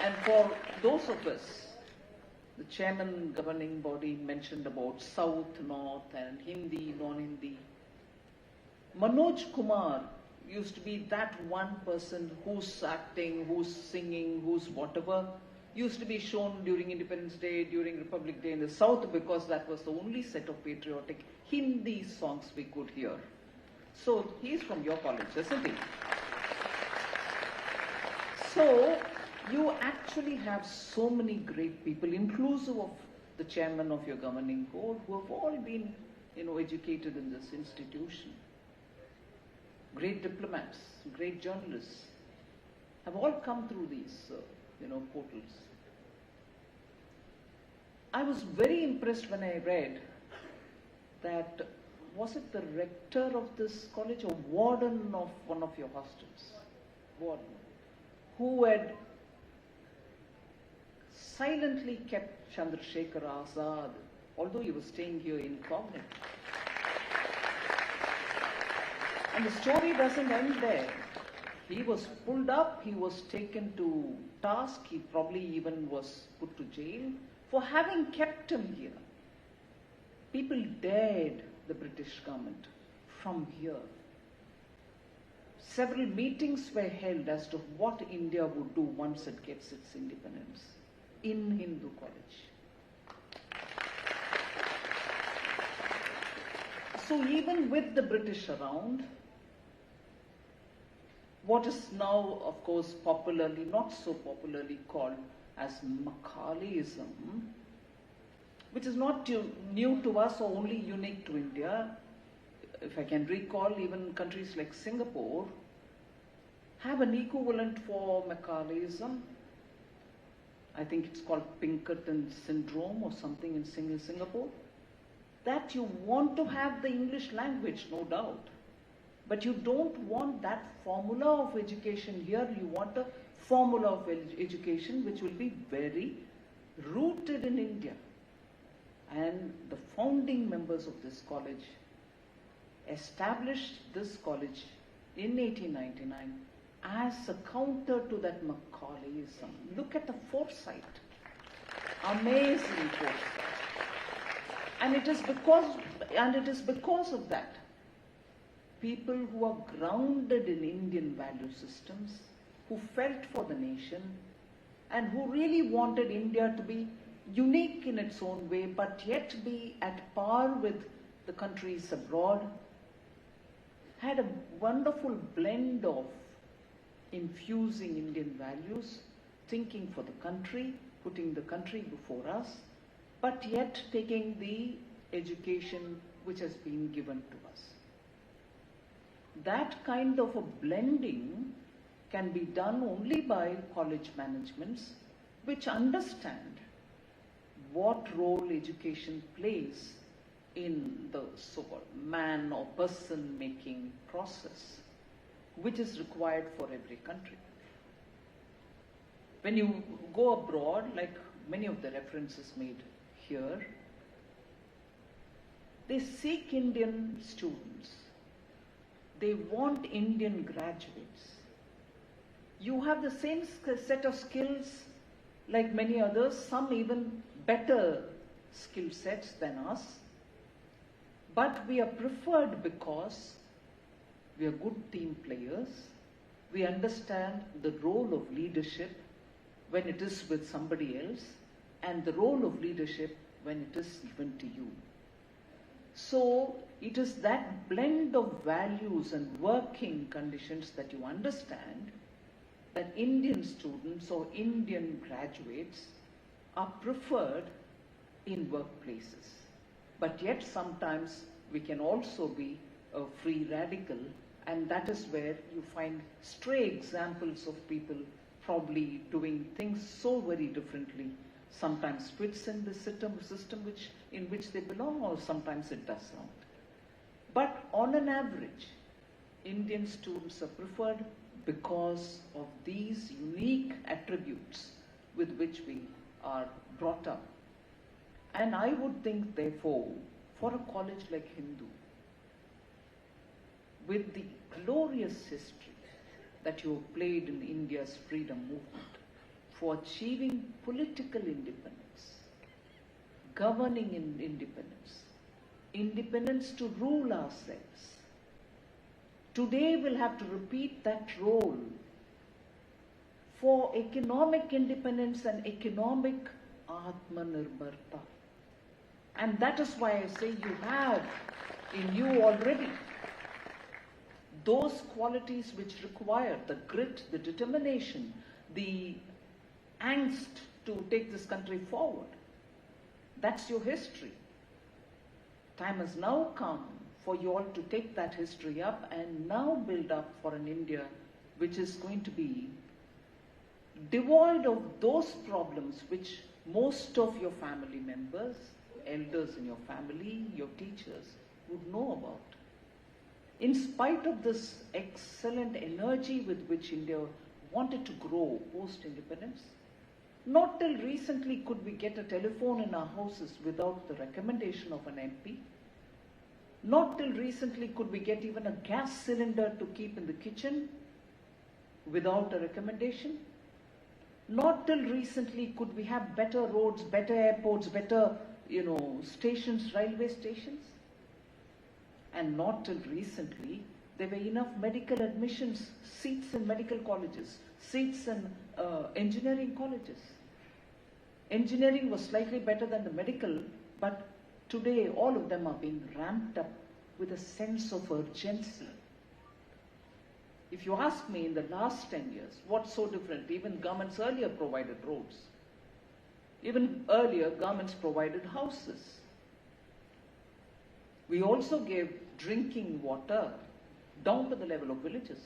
And for those of us, the chairman governing body mentioned about South, North and Hindi, non-Hindi. Manoj Kumar used to be that one person who's acting, who's singing, who's whatever, used to be shown during Independence Day, during Republic Day in the South, because that was the only set of patriotic Hindi songs we could hear. So he's from your college, isn't he? So you actually have so many great people, inclusive of the chairman of your governing board, who have all been, educated in this institution. Great diplomats, great journalists have all come through these, portals. I was very impressed when I read that, was it the rector of this college or warden of one of your hostels, warden, who had silently kept Chandrasekhar Azad, although he was staying here incognito. And the story doesn't end there. He was pulled up, he was taken to task, he probably even was put to jail for having kept him here. People dared the British government from here. Several meetings were held as to what India would do once it gets its independence in Hindu College. So even with the British around, what is now, of course, popularly, not so popularly called as Macaulaism, which is not new to us or only unique to India. If I can recall, even countries like Singapore have an equivalent for Macaulaism. I think it's called Pinkerton syndrome or something in Singapore. That you want to have the English language, no doubt. But you don't want that formula of education here. You want a formula of education which will be very rooted in India. And the founding members of this college established this college in 1899 as a counter to that Macaulaism. Look at the foresight. Amazing foresight. And it is because of that, people who are grounded in Indian value systems, who felt for the nation, and who really wanted India to be unique in its own way, but yet be at par with the countries abroad, had a wonderful blend of infusing Indian values, thinking for the country, putting the country before us, but yet taking the education which has been given to us. That kind of a blending can be done only by college managements which understand what role education plays in the so-called man or person-making process, which is required for every country. When you go abroad, like many of the references made here, they seek Indian students. They want Indian graduates. You have the same set of skills like many others, some even better skill sets than us, but we are preferred because we are good team players. We understand the role of leadership when it is with somebody else and the role of leadership when it is given to you. So it is that blend of values and working conditions that you understand that Indian students or Indian graduates are preferred in workplaces. But yet sometimes we can also be a free radical, and that is where you find stray examples of people probably doing things so very differently. Sometimes fits in the system in which they belong, or sometimes it does not. But on an average, Indian students are preferred because of these unique attributes with which we are brought up. And I would think, therefore, for a college like Hindu, with the glorious history that you have played in India's freedom movement, for achieving political independence, governing independence, independence to rule ourselves. Today we'll have to repeat that role for economic independence and economic Atmanirbharta. And that is why I say you have in you already those qualities which require the grit, the determination, the angst to take this country forward. That's your history. Time has now come for you all to take that history up and now build up for an India which is going to be devoid of those problems which most of your family members, elders in your family, your teachers would know about. In spite of this excellent energy with which India wanted to grow post-independence, not till recently could we get a telephone in our houses without the recommendation of an MP. Not till recently could we get even a gas cylinder to keep in the kitchen without a recommendation. Not till recently could we have better roads, better airports, better, stations, railway stations. And not till recently, there were enough medical admissions, seats in medical colleges, seats in engineering colleges. Engineering was slightly better than the medical, but today all of them are being ramped up with a sense of urgency. If you ask me, in the last 10 years, what's so different? Even governments earlier provided roads. Even earlier, governments provided houses. We also gave drinking water down to the level of villages.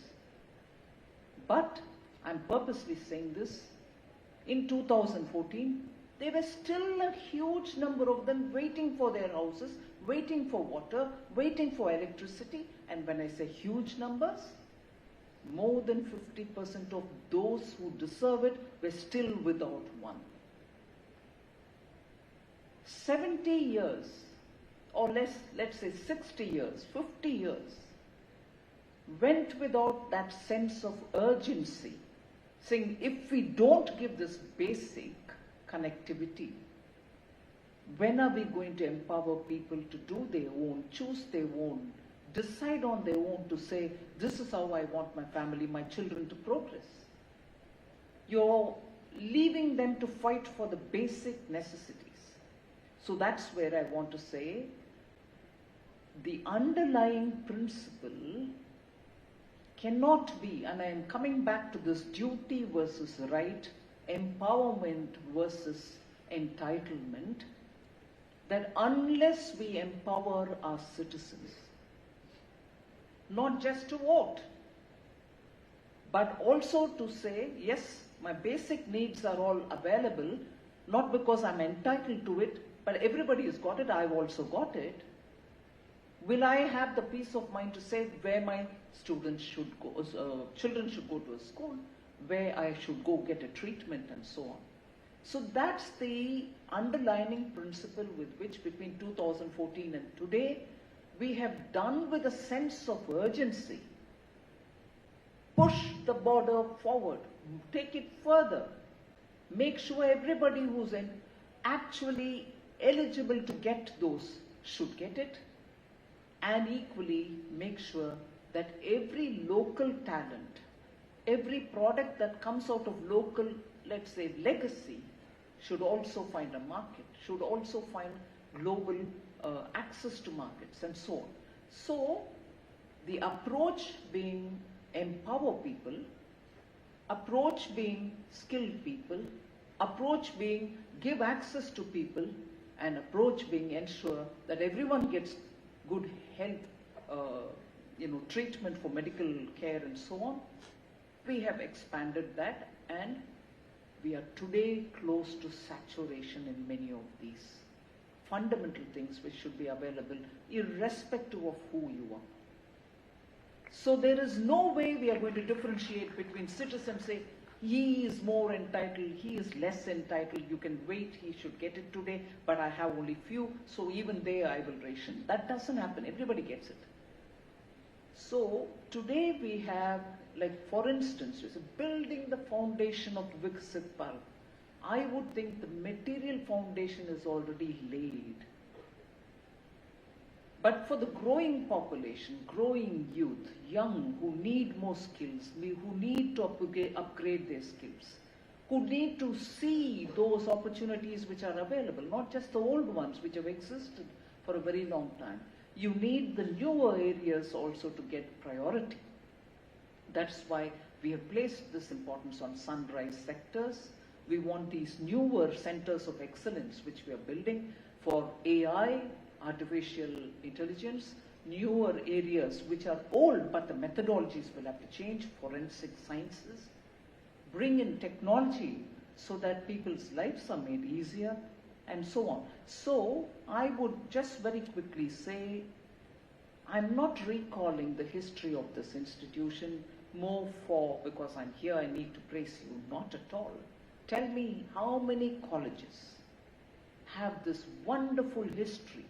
But I'm purposely saying this, in 2014, there were still a huge number of them waiting for their houses, waiting for water, waiting for electricity. And when I say huge numbers, more than 50% of those who deserve it were still without one. 70 years, or let's say 60 years, 50 years, went without that sense of urgency, saying if we don't give this basic connectivity, when are we going to empower people to do their own, choose their own, decide on their own to say, this is how I want my family, my children to progress? You're leaving them to fight for the basic necessities. So that's where I want to say, the underlying principle cannot be, and I am coming back to this duty versus right, empowerment versus entitlement, that unless we empower our citizens, not just to vote, but also to say, yes, my basic needs are all available, not because I'm entitled to it, but everybody has got it, I've also got it. Will I have the peace of mind to say where my students should go, children should go to a school, where I should go get a treatment and so on. So that's the underlying principle with which between 2014 and today, we have done with a sense of urgency, push the border forward, take it further, make sure everybody who's actually eligible to get those should get it, and equally make sure that every local talent, every product that comes out of local, let's say, legacy, should also find a market, should also find global access to markets and so on. So the approach being empower people, approach being skilled people, approach being give access to people, and approach being ensure that everyone gets good health, treatment for medical care and so on. We have expanded that, and we are today close to saturation in many of these fundamental things which should be available irrespective of who you are. So there is no way we are going to differentiate between citizens, say, he is more entitled, he is less entitled, you can wait, he should get it today, but I have only few, so even there I will ration. That doesn't happen, everybody gets it. So today we have, like for instance, building the foundation of Viksit Bharat. I would think the material foundation is already laid. But for the growing population, growing youth, young, who need more skills, who need to upgrade their skills, who need to see those opportunities which are available, not just the old ones which have existed for a very long time. You need the newer areas also to get priority. That's why we have placed this importance on sunrise sectors. We want these newer centers of excellence which we are building for AI, artificial intelligence, newer areas which are old but the methodologies will have to change, forensic sciences, bring in technology so that people's lives are made easier and so on. So I would just very quickly say, I'm not recalling the history of this institution more because I'm here, I need to praise you, not at all. Tell me how many colleges have this wonderful history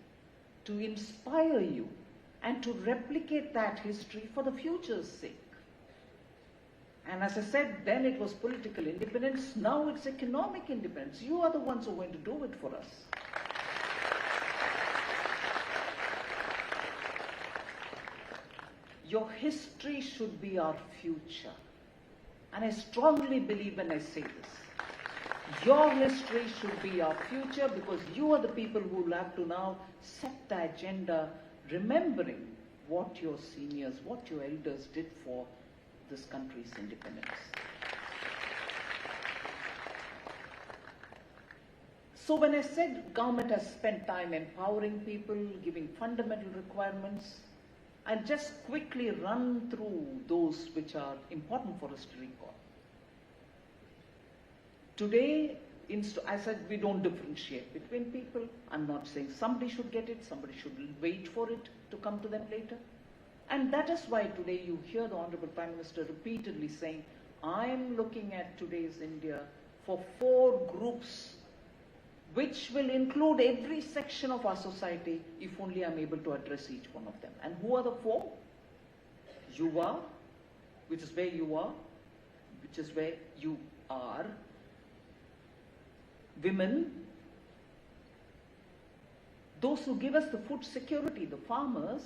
to inspire you and to replicate that history for the future's sake. And as I said, then it was political independence, now it's economic independence. You are the ones who are going to do it for us. Your history should be our future. And I strongly believe when I say this. Your history should be our future because you are the people who will have to now set the agenda, remembering what your seniors, what your elders did for this country's independence. So when I said government has spent time empowering people, giving fundamental requirements, I'll just quickly run through those which are important for us to recall. Today, I said we don't differentiate between people. I'm not saying somebody should get it, somebody should wait for it to come to them later. And that is why today you hear the Honorable Prime Minister repeatedly saying, I'm looking at today's India for 4 groups which will include every section of our society if only I'm able to address each one of them. And who are the 4? Yuva, which is where you are, which is where you are. Women, those who give us the food security, the farmers,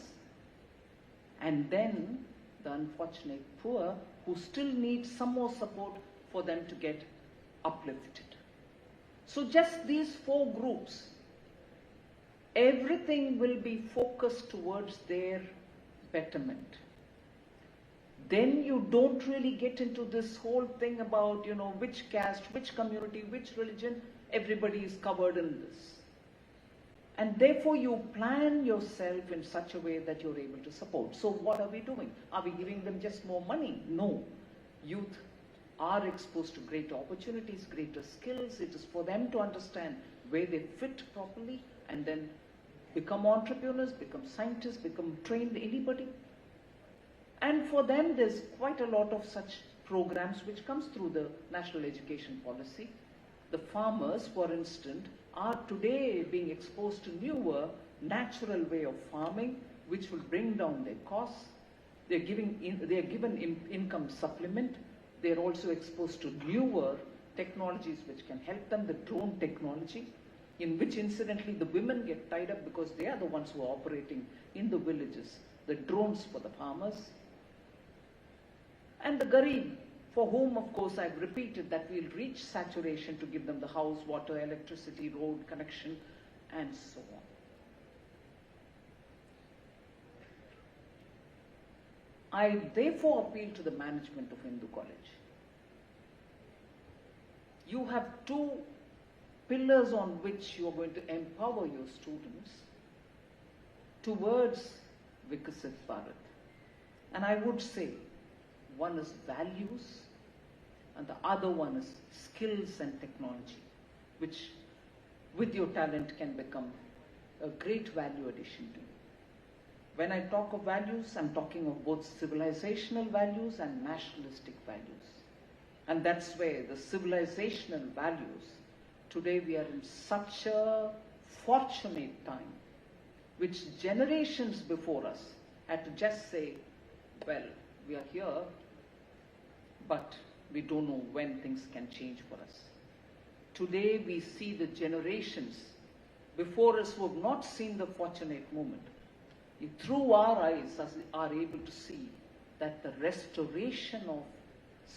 and then the unfortunate poor who still need some more support for them to get uplifted. So just these 4 groups, everything will be focused towards their betterment. Then you don't really get into this whole thing about, which caste, which community, which religion, everybody is covered in this. And therefore you plan yourself in such a way that you're able to support. So what are we doing? Are we giving them just more money? No. Youth are exposed to greater opportunities, greater skills. It is for them to understand where they fit properly and then become entrepreneurs, become scientists, become trained anybody. And for them there's quite a lot of such programs which comes through the National Education Policy. The farmers, for instance, are today being exposed to newer, natural way of farming, which will bring down their costs. They're given income supplement. They're also exposed to newer technologies which can help them, the drone technology, in which incidentally the women get tied up because they are the ones who are operating in the villages, the drones for the farmers. And the Garib, for whom, of course, I've repeated that we'll reach saturation to give them the house, water, electricity, road connection, and so on. I therefore appeal to the management of Hindu College. You have 2 pillars on which you are going to empower your students towards Viksit Bharat. And I would say, one is values, and the other one is skills and technology, which with your talent can become a great value addition to you. When I talk of values, I'm talking of both civilizational values and nationalistic values. And that's where the civilizational values, today we are in such a fortunate time, which generations before us had to just say, well, we are here, but we don't know when things can change for us. Today we see the generations before us who have not seen the fortunate moment. Through our eyes are able to see that the restoration of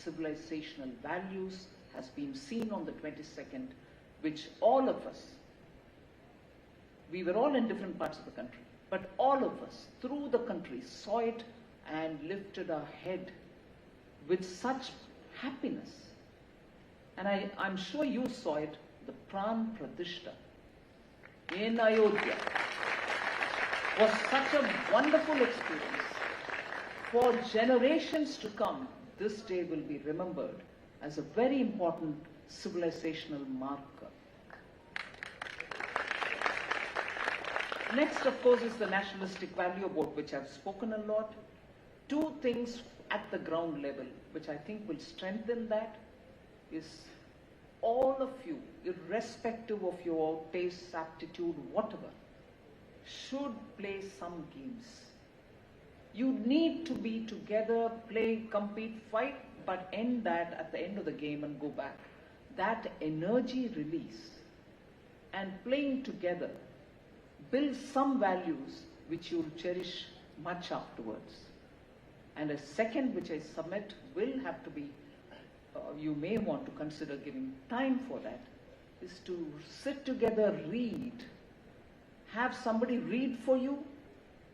civilizational values has been seen on the 22nd, which all of us, we were all in different parts of the country, but all of us through the country saw it and lifted our head with such happiness. And I'm sure you saw it, the Pran Pratishta in Ayodhya was such a wonderful experience. For generations to come, this day will be remembered as a very important civilizational marker. Next, of course, is the nationalistic value, about which I've spoken a lot. Two things at the ground level, which I think will strengthen that, is all of you, irrespective of your taste, aptitude, whatever, should play some games. You need to be together, play, compete, fight, but end that at the end of the game and go back. That energy release and playing together build some values which you'll cherish much afterwards. And a second, which I submit, will have to be, you may want to consider giving time for that, is to sit together, read, have somebody read for you,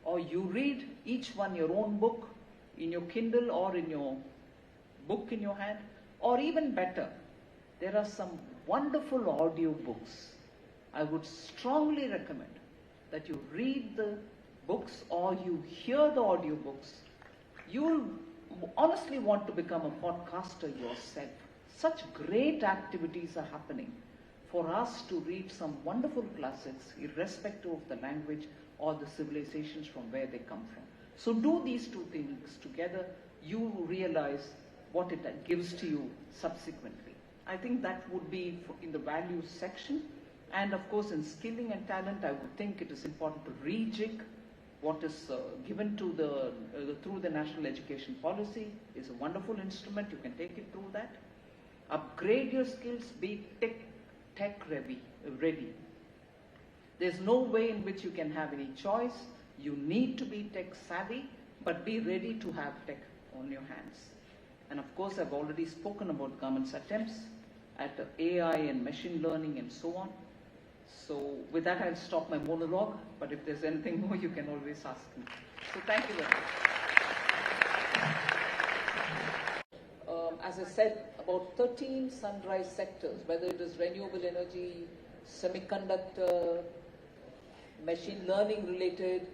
or you read each one your own book in your Kindle or in your book in your hand, or even better, there are some wonderful audio books. I would strongly recommend that you read the books or you hear the audio books. You'll honestly want to become a podcaster yourself. Such great activities are happening for us to read some wonderful classics, irrespective of the language or the civilizations from where they come from. So do these two things together, you realize what it gives to you subsequently. I think that would be in the values section. And of course, in skilling and talent, I would think it is important to rejig what is given to through the national education policy. Is a wonderful instrument. You can take it through that. Upgrade your skills, be tech ready. There's no way in which you can have any choice. You need to be tech savvy, but be ready to have tech on your hands. And of course, I've already spoken about government's attempts at AI and machine learning and so on. So with that, I'll stop my monologue, but if there's anything more, you can always ask me. So thank you very much. As I said, about 13 sunrise sectors, whether it is renewable energy, semiconductor, machine learning related,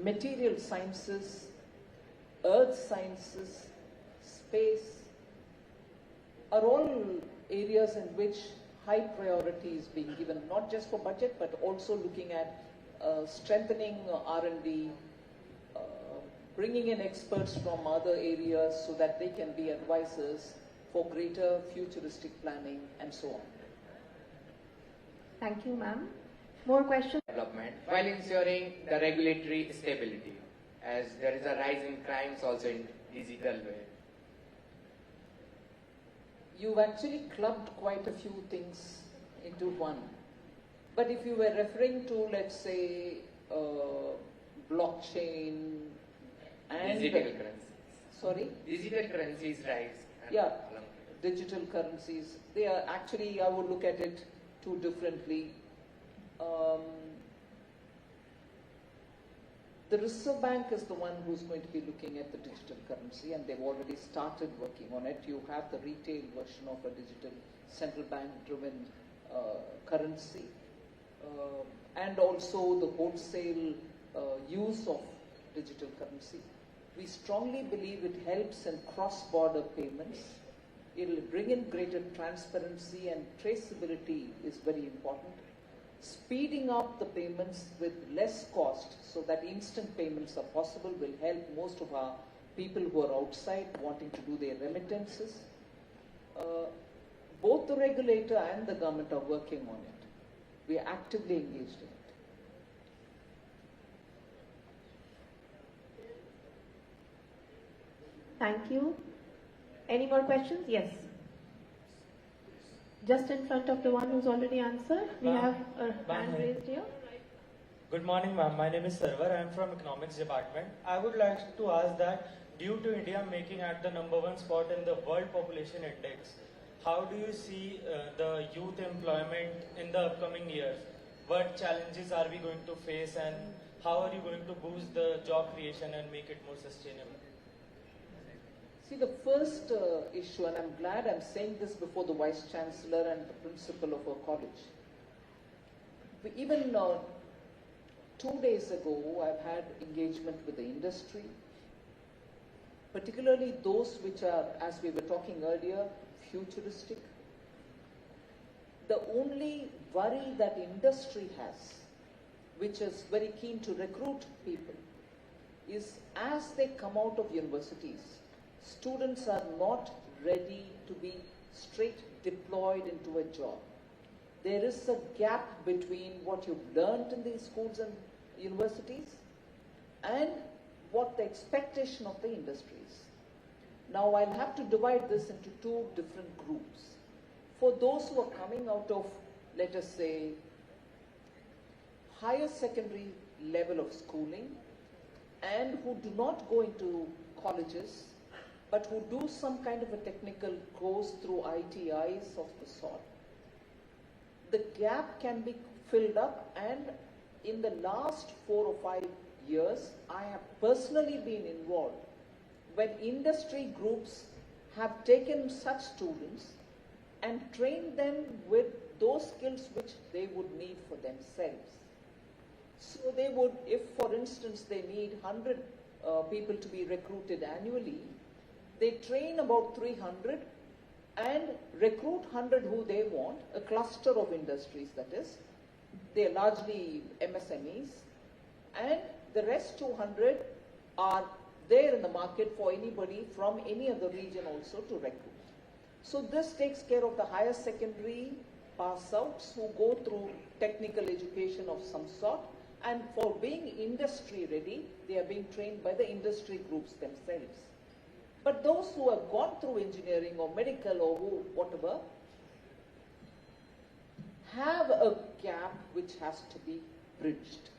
material sciences, earth sciences, space, are all areas in which high priority is being given, not just for budget, but also looking at strengthening R&D, bringing in experts from other areas so that they can be advisors for greater futuristic planning and so on. Thank you, ma'am. More questions? Development while ensuring the regulatory stability, as there is a rise in crimes also in digital way. You've actually clubbed quite a few things into one. But if you were referring to, let's say, blockchain and digital currencies. Sorry? Digital currencies rise. Yeah, digital currencies. They are actually, I would look at it too differently. The Reserve Bank is the one who's going to be looking at the digital currency, and they've already started working on it. You have the retail version of a digital central bank driven currency, and also the wholesale use of digital currency. We strongly believe it helps in cross-border payments. It will bring in greater transparency, and traceability is very important. Speeding up the payments with less cost so that instant payments are possible will help most of our people who are outside wanting to do their remittances. Both the regulator and the government are working on it. We are actively engaged in it. Thank you. Any more questions? Yes. Just in front of the one who's already answered, we have a hand raised here. Good morning, ma'am. My name is Sarwar. I am from Economics Department. I would like to ask that due to India making at the #1 spot in the World Population Index, how do you see the youth employment in the upcoming years? What challenges are we going to face, and how are you going to boost the job creation and make it more sustainable? See, the first issue, and I'm glad I'm saying this before the Vice Chancellor and the Principal of our college. Even 2 days ago, I've had engagement with the industry, particularly those which are, as we were talking earlier, futuristic. The only worry that industry has, which is very keen to recruit people, is as they come out of universities, students are not ready to be straight deployed into a job. There is a gap between what you've learned in these schools and universities and what the expectation of the industry is. Now, I'll have to divide this into two different groups. For those who are coming out of, let us say, higher secondary level of schooling and who do not go into colleges, but who do some kind of a technical course through ITIs of the sort, the gap can be filled up, and in the last 4 or 5 years, I have personally been involved when industry groups have taken such students and trained them with those skills which they would need for themselves. So they would, if for instance they need 100 people to be recruited annually, they train about 300 and recruit 100 who they want, a cluster of industries that is. They are largely MSMEs, and the rest 200 are there in the market for anybody from any other region also to recruit. So this takes care of the higher secondary pass-outs who go through technical education of some sort, and for being industry ready, they are being trained by the industry groups themselves. But those who have gone through engineering or medical or whatever, have a gap which has to be bridged.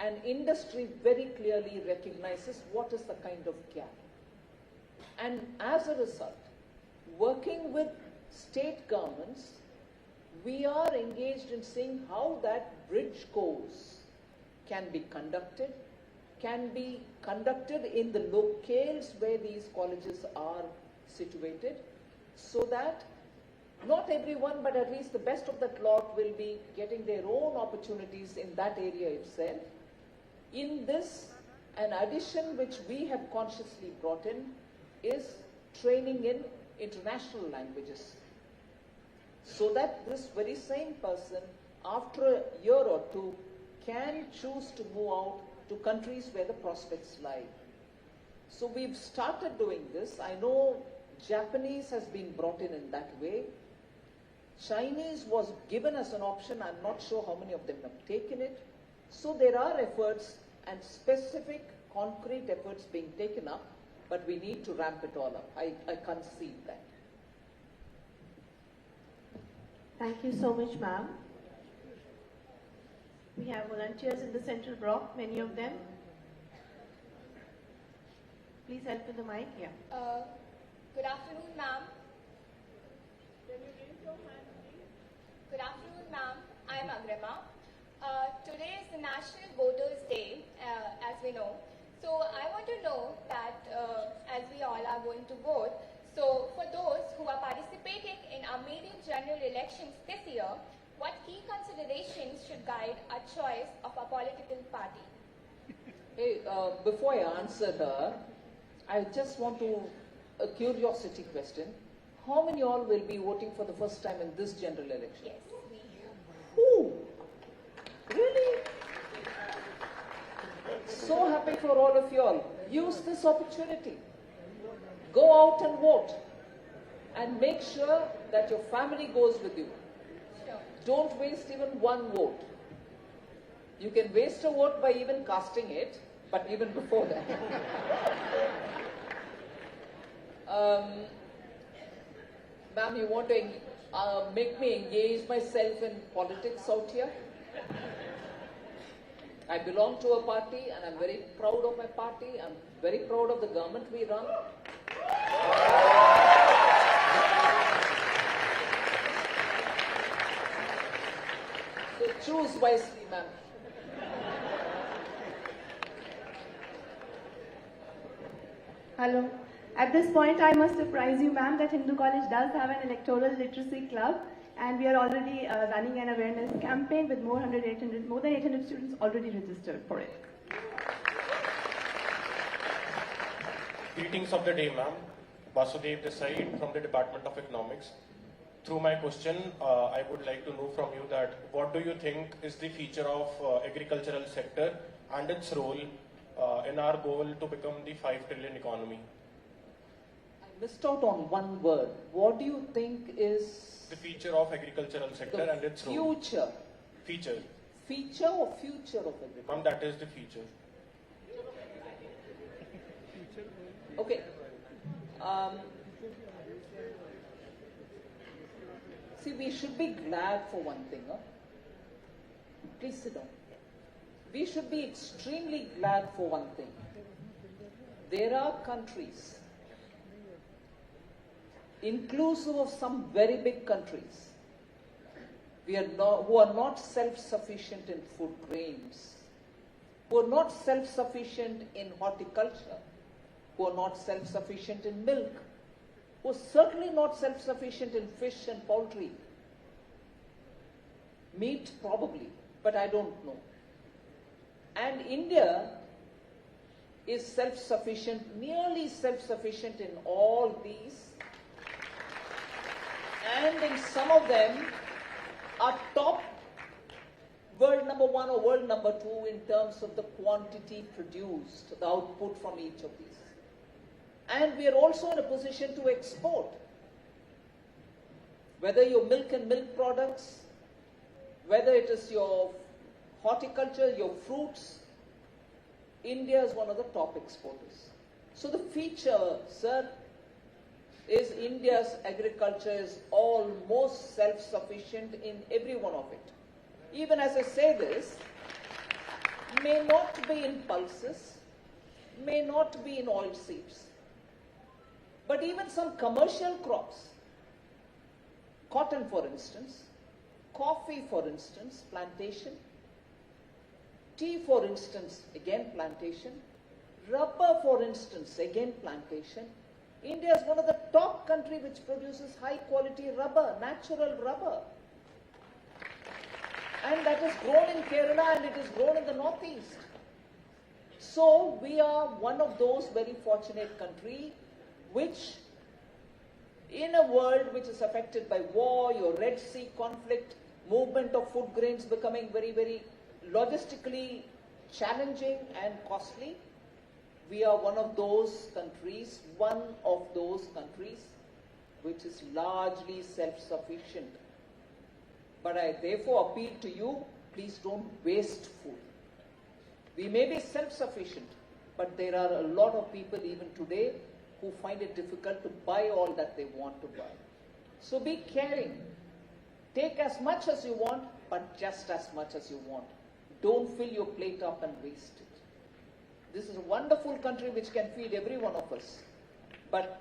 And industry very clearly recognizes what is the kind of gap. And as a result, working with state governments, we are engaged in seeing how that bridge course can be conducted in the locales where these colleges are situated, so that not everyone, but at least the best of that lot will be getting their own opportunities in that area itself. In this, an addition which we have consciously brought in is training in international languages, so that this very same person, after a year or two, can choose to move out to countries where the prospects lie. So we've started doing this. I know Japanese has been brought in that way. Chinese was given as an option. I'm not sure how many of them have taken it. So there are efforts and specific concrete efforts being taken up, but we need to ramp it all up. I concede that. Thank you so much, ma'am. We have volunteers in the central block, many of them. Please help with the mic. Yeah. Good afternoon, ma'am. Can you raise your hand, please? Good afternoon, ma'am. I am Agrima. Today is the National Voters' Day, as we know. So I want to know that as we all are going to vote, so for those who are participating in our maiden general elections this year, what key considerations should guide our choice of a political party? Hey, before I answer her, I just want to, a curiosity question. How many of y'all will be voting for the first time in this general election? Yes, we. Who? Really? So happy for all of y'all. Use this opportunity. Go out and vote. And make sure that your family goes with you. Sure. Don't waste even one vote. You can waste a vote by even casting it, but even before that. Ma'am, you want to make me engage myself in politics out here? I belong to a party and I'm very proud of my party. I'm very proud of the government we run. So choose wisely, ma'am. Hello. At this point, I must surprise you, ma'am, that Hindu College does have an electoral literacy club, and we are already running an awareness campaign with more than 800 students already registered for it. Greetings of the day, ma'am. Vasudev Desai from the Department of Economics. Through my question, I would like to know from you that what do you think is the future of agricultural sector and its role in our goal to become the 5 trillion economy? I missed out on one word. What do you think is the future of agricultural sector and its role? Future. Feature. Feature or future of agriculture? Ma'am, that is the future. Okay. See, we should be glad for one thing. Huh? Please sit down. We should be extremely glad for one thing. There are countries, inclusive of some very big countries, who are not self-sufficient in food grains, who are not self-sufficient in horticulture, who are not self-sufficient in milk, who are certainly not self-sufficient in fish and poultry. Meat, probably, but I don't know. And India is self-sufficient, nearly self-sufficient in all these. And in some of them are top world number 1 or world number 2 in terms of the quantity produced, the output from each of these. And we are also in a position to export. Whether your milk and milk products, whether it is your horticulture, your fruits, India is one of the top exporters. So the feature, sir, is India's agriculture is almost self-sufficient in every one of it. Even as I say this, may not be in pulses, may not be in oilseeds, but even some commercial crops, cotton for instance, coffee for instance, plantation, tea for instance, again plantation, rubber for instance, again plantation. India is one of the top countries which produces high quality rubber, natural rubber. And that is grown in Kerala and it is grown in the northeast. So we are one of those very fortunate countries which, in a world which is affected by war, your Red Sea conflict, movement of food grains becoming very, very logistically challenging and costly, we are one of those countries which is largely self-sufficient. But I therefore appeal to you, please don't waste food. We may be self-sufficient, but there are a lot of people even today who find it difficult to buy all that they want to buy. So be caring. Take as much as you want, but just as much as you want. Don't fill your plate up and waste it. This is a wonderful country which can feed every one of us, but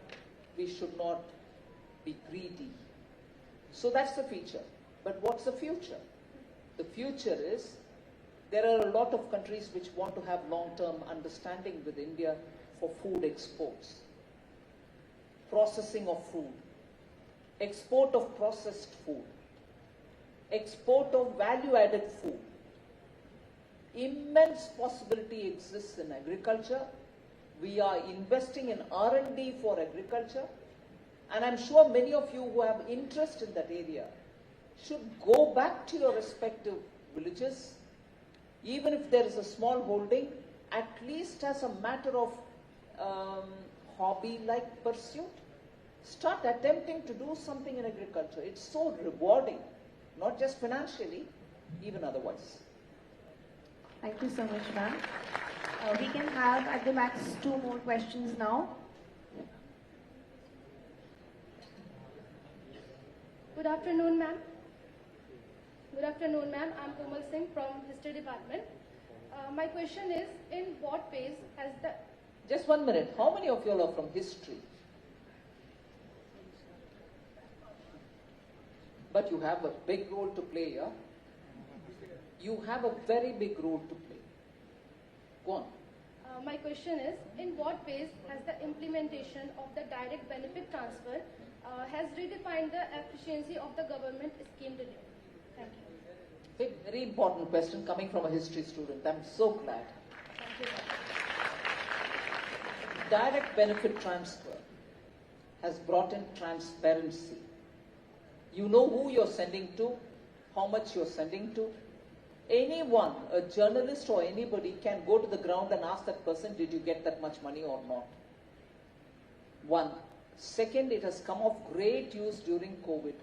we should not be greedy. So that's the future. But what's the future? The future is there are a lot of countries which want to have long-term understanding with India for food exports, processing of food, export of processed food, export of value-added food. Immense possibility exists in agriculture. We are investing in R&D for agriculture. And I'm sure many of you who have interest in that area should go back to your respective villages, even if there is a small holding, at least as a matter of hobby-like pursuit. Start attempting to do something in agriculture. It's so rewarding, not just financially, even otherwise. Thank you so much, ma'am. We can have at the max 2 more questions now. Good afternoon, ma'am. Good afternoon, ma'am. I'm Komal Singh from History Department. My question is, in what ways has the... Just 1 minute. How many of you all are from history? But you have a big role to play, yeah? You have a very big role to play. Go on. My question is, in what ways has the implementation of the direct benefit transfer has redefined the efficiency of the government scheme delivery? Thank you. A very important question coming from a history student. I'm so glad. Thank you, ma'am. Direct benefit transfer has brought in transparency. You know who you're sending to, how much you're sending to. Anyone, a journalist or anybody, can go to the ground and ask that person, did you get that much money or not? One. Second, it has come of great use during COVID.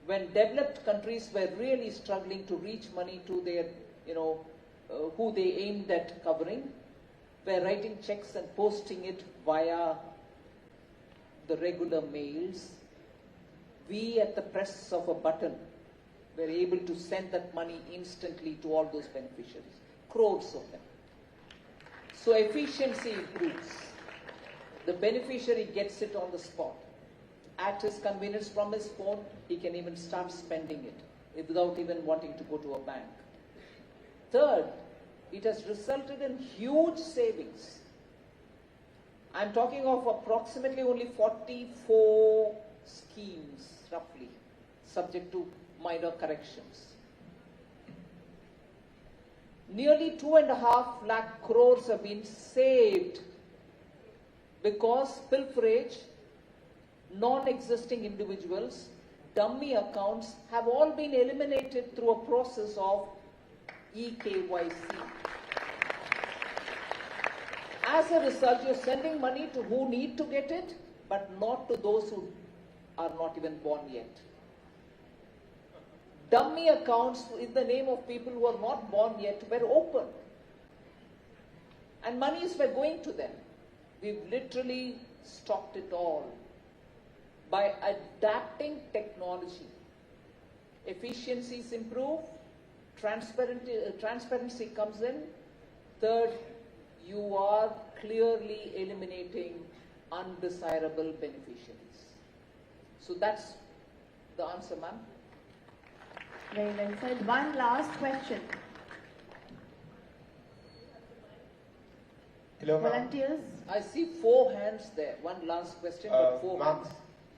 When developed countries were really struggling to reach money to their, who they aimed at covering, were writing checks and posting it via the regular mails. We, at the press of a button, were able to send that money instantly to all those beneficiaries, crores of them. So efficiency improves. The beneficiary gets it on the spot. At his convenience from his phone, he can even start spending it without even wanting to go to a bank. Third, it has resulted in huge savings. I'm talking of approximately only 44 schemes, roughly, subject to minor corrections. Nearly 2.5 lakh crores have been saved because pilferage, non-existing individuals, dummy accounts have all been eliminated through a process of eKYC. As a result, you're sending money to who need to get it, but not to those who are not even born yet. Dummy accounts in the name of people who are not born yet were open. And monies were going to them. We've literally stopped it all by adapting technology. Efficiencies improve, transparency comes in. Third, you are clearly eliminating undesirable beneficiaries. So that's the answer, ma'am. Very well said. One last question. Hello, ma'am. Volunteers I see 4 hands there. One last question, but 4 ma'am. hands.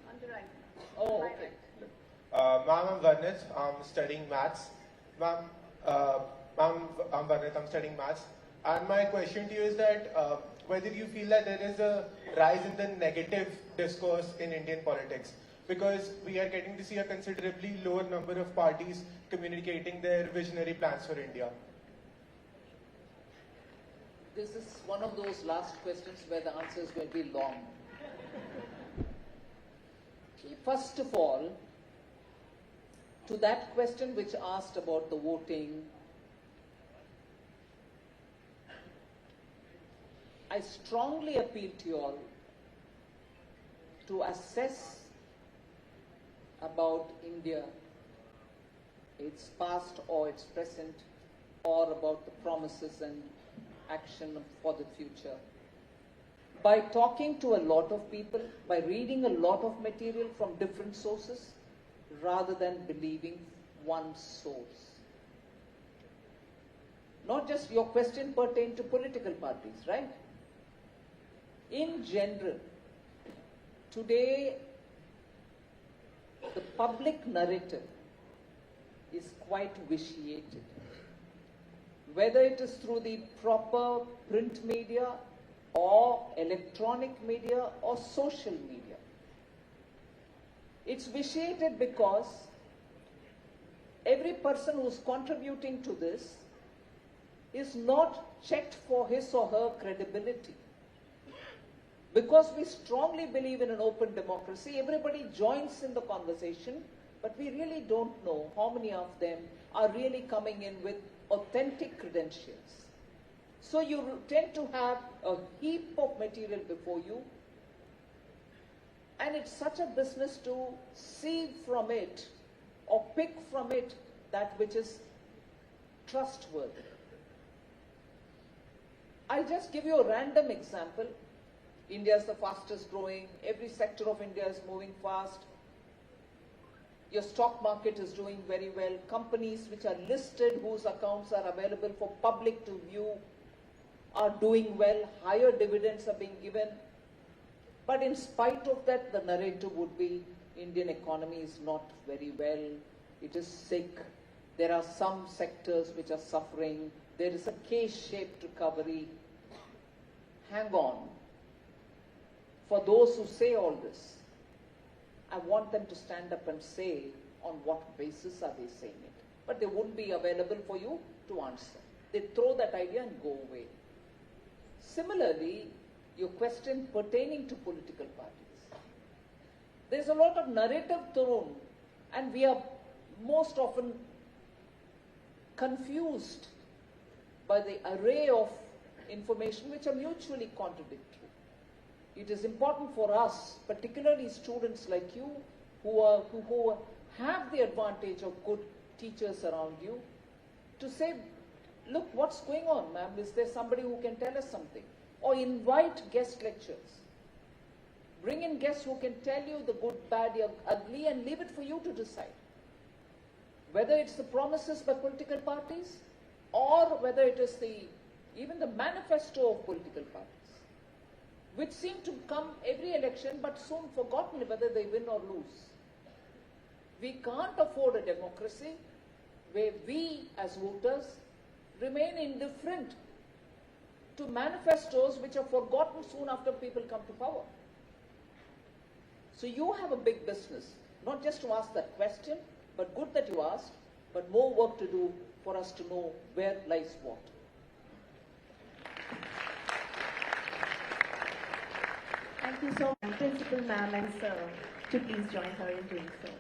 on the right. Oh, okay. Ma'am, I'm Varnit. I'm studying maths. Ma'am, I'm Varnit. I'm studying maths. And my question to you is that whether you feel that there is a rise in the negative discourse in Indian politics, because we are getting to see a considerably lower number of parties communicating their visionary plans for India. This is one of those last questions where the answers will be long. First of all, to that question which asked about the voting, I strongly appeal to you all to assess about India, its past or its present, or about the promises and action for the future. By talking to a lot of people, by reading a lot of material from different sources, rather than believing one source. Not just your question pertain to political parties, right? In general, today, the public narrative is quite vitiated. Whether it is through the proper print media or electronic media or social media. It's vitiated because every person who's contributing to this is not checked for his or her credibility. Because we strongly believe in an open democracy, everybody joins in the conversation, but we really don't know how many of them are really coming in with authentic credentials. So you tend to have a heap of material before you, and And it's such a business to see from it or pick from it that which is trustworthy. I'll just give you a random example. India is the fastest growing. Every sector of India is moving fast. Your stock market is doing very well. Companies which are listed, whose accounts are available for public to view, are doing well. Higher dividends are being given. But in spite of that, the narrative would be Indian economy is not very well. It is sick. There are some sectors which are suffering. There is a K-shaped recovery. Hang on. For those who say all this, I want them to stand up and say on what basis are they saying it. But they wouldn't be available for you to answer. They throw that idea and go away. Similarly, your question pertaining to political parties. There's a lot of narrative thrown, and we are most often confused by the array of information which are mutually contradictory. It is important for us, particularly students like you, who have the advantage of good teachers around you, to say, look, what's going on, ma'am? Is there somebody who can tell us something? Or invite guest lectures. Bring in guests who can tell you the good, bad, the ugly, and leave it for you to decide. Whether it's the promises by political parties, or whether it is even the manifesto of political parties, which seem to come every election but soon forgotten whether they win or lose. We can't afford a democracy where we as voters remain indifferent to manifestos which are forgotten soon after people come to power. So you have a big business, not just to ask that question, but good that you asked, but more work to do for us to know where lies what. Thank you so much, Principal Ma'am and Sir, to please join her in doing so.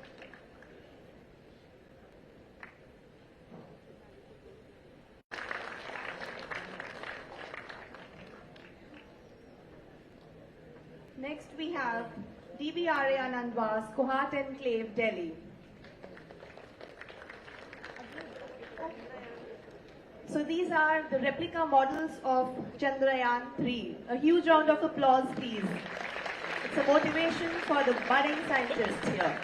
Next we have DBRA Anandwas, Kohat Enclave, Delhi. So these are the replica models of Chandrayaan-3. A huge round of applause, please. It's a motivation for the budding scientists here.